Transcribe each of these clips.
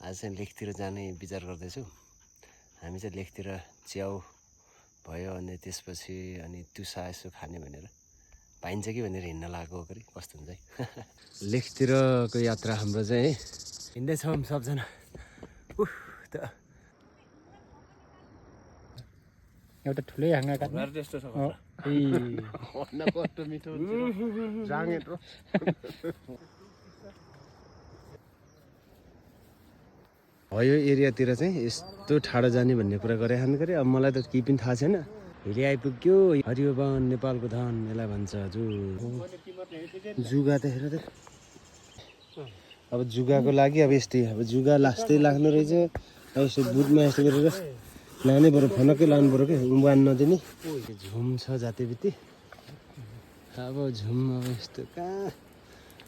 आज चाहिँ लेकतिर जाने विचार गर्दैछु। हामी चाहिँ लेकतिर च्याउ भयो अनि त्यसपछि अनि तुसा यसो खाने भनेर पाइन्छ कि भनेर हिँड्न लागेको हो करी कस्तो हुन्छ है। लेकतिरको यात्रा हाम्रो चाहिँ है हिँड्दैछौँ सबजना। त एउटा ठुलै हाँगा काट्नु त्यस्तो छ कस्तो मिठो जाँगेट्रो हो। यो एरियातिर चाहिँ यस्तो ठाडो जाने भन्ने कुरा गरे खानु गरे। अब मलाई त केही पनि थाहा छैन। हिँडी आइपुग्यो हरियो वन नेपालको धन यसलाई भन्छ। जुगा त हेर त। अब जुगाको लागि अब यस्तै अब जुगा लास्टै लाग्नु रहेछ। अब यस्तो बुटमा यस्तो गरेर लानै पऱ्यो, फनक्कै लानु पऱ्यो क्या, उम्बान नदिने। झुम छ जातिबित्ती। अब झुम अब यस्तो कहाँ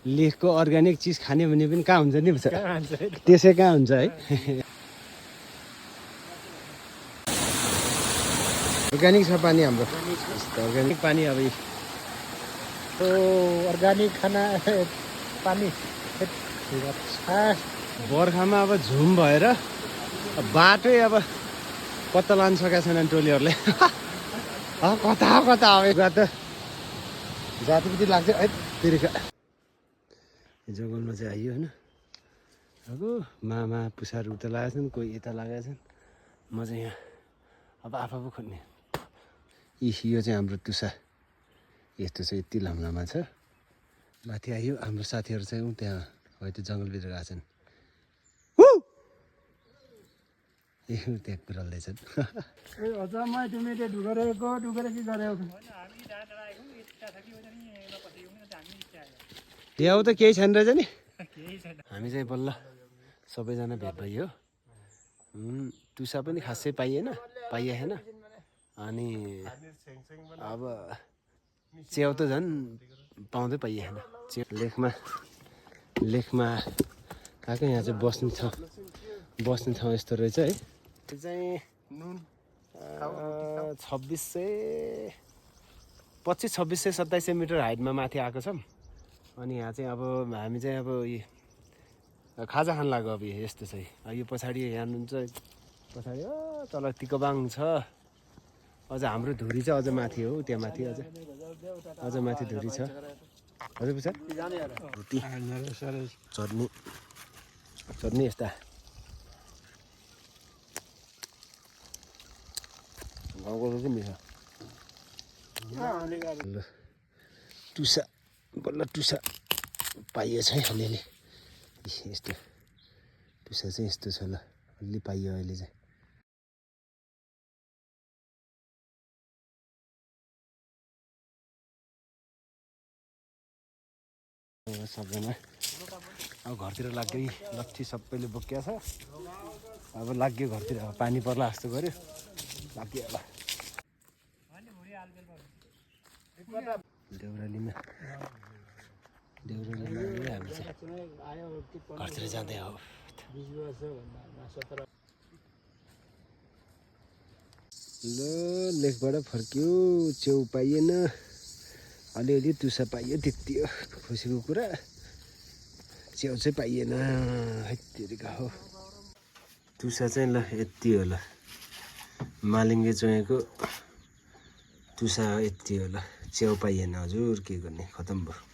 लेखको अर्ग्यानिक चिज खाने भने पनि कहाँ हुन्छ नि त्यसै कहाँ हुन्छ है। अर्ग्यानिक छ पानी हाम्रो, अर्ग्यानिक पानी। अब अर्ग्यानिक खाना पानी बर्खामा अब झुम भएर बाटै अब कता लान सकेका छैनन् टोलीहरूले। कता कता अब त जातिबित्ती लाग्छ है तिर्खा। जङ्गलमा चाहिँ आइयो होइन। अब मामा पुसार उता लागेका छन्, कोही यता लागेका छन्। म चाहिँ यहाँ अब आफू खोज्ने। यो चाहिँ हाम्रो तुसा यस्तो चाहिँ यति लामो छ। माथि आइयो हाम्रो साथीहरू चाहिँ त्यहाँ हो त्यो जङ्गलभित्र गएको छन्। त्यहाँ कुराल्दैछन्। त्यहाँ त केही छैन रहेछ नि। हामी चाहिँ बल्ल सबैजना भेट भइयो। टुसा पनि खासै पाइएन अनि अब च्याउ त झन् पाउँदै पाइएन। लेखमा आएको यहाँ चाहिँ बस्ने ठाउँ यस्तो रहेछ है। त्यो चाहिँ 2500-2700 मिटर हाइटमा माथि आएको छौँ। अनि यहाँ चाहिँ अब हामी चाहिँ अब खाजा खान लाग्यो। अब यस्तो चाहिँ यो पछाडि हेर्नुहुन्छ, पछाडि तल टिकोबाङ छ। अझ हाम्रो धुरी चाहिँ अझ माथि हो, त्यहाँ माथि अझ माथि धुरी छ। हजुर पुछ रोटी चटनी यस्ता गाउँको रोटी मिठो। टुसा बल्ल टुसा पाइएछ है अलिअलि। यस्तो टुसा चाहिँ यस्तो छ ल, अलि पाइयो अहिले चाहिँ। सबजना अब घरतिर लाग्दै लट्ठी सबैले बोक्या छ। अब लाग्यो घरतिर, अब पानी पर्ला जस्तो गऱ्यो, लाग्यो होला। देउरालीमा हामी चाहिँ घरतिर जाँदै हो। ल लेकबाट फर्क्यो, च्याउ पाइएन, अलिअलि तुसा पाइयो, त्यति हो खुसीको कुरा। च्याउ चाहिँ पाइएन हेत्तेरिका हो। तुसा चाहिँ ल यति हो ल, मालिङ्गे चोयाको तुसा यति हो ल। च्याउ पाइएन हजुर, के गर्ने, खतम भयो।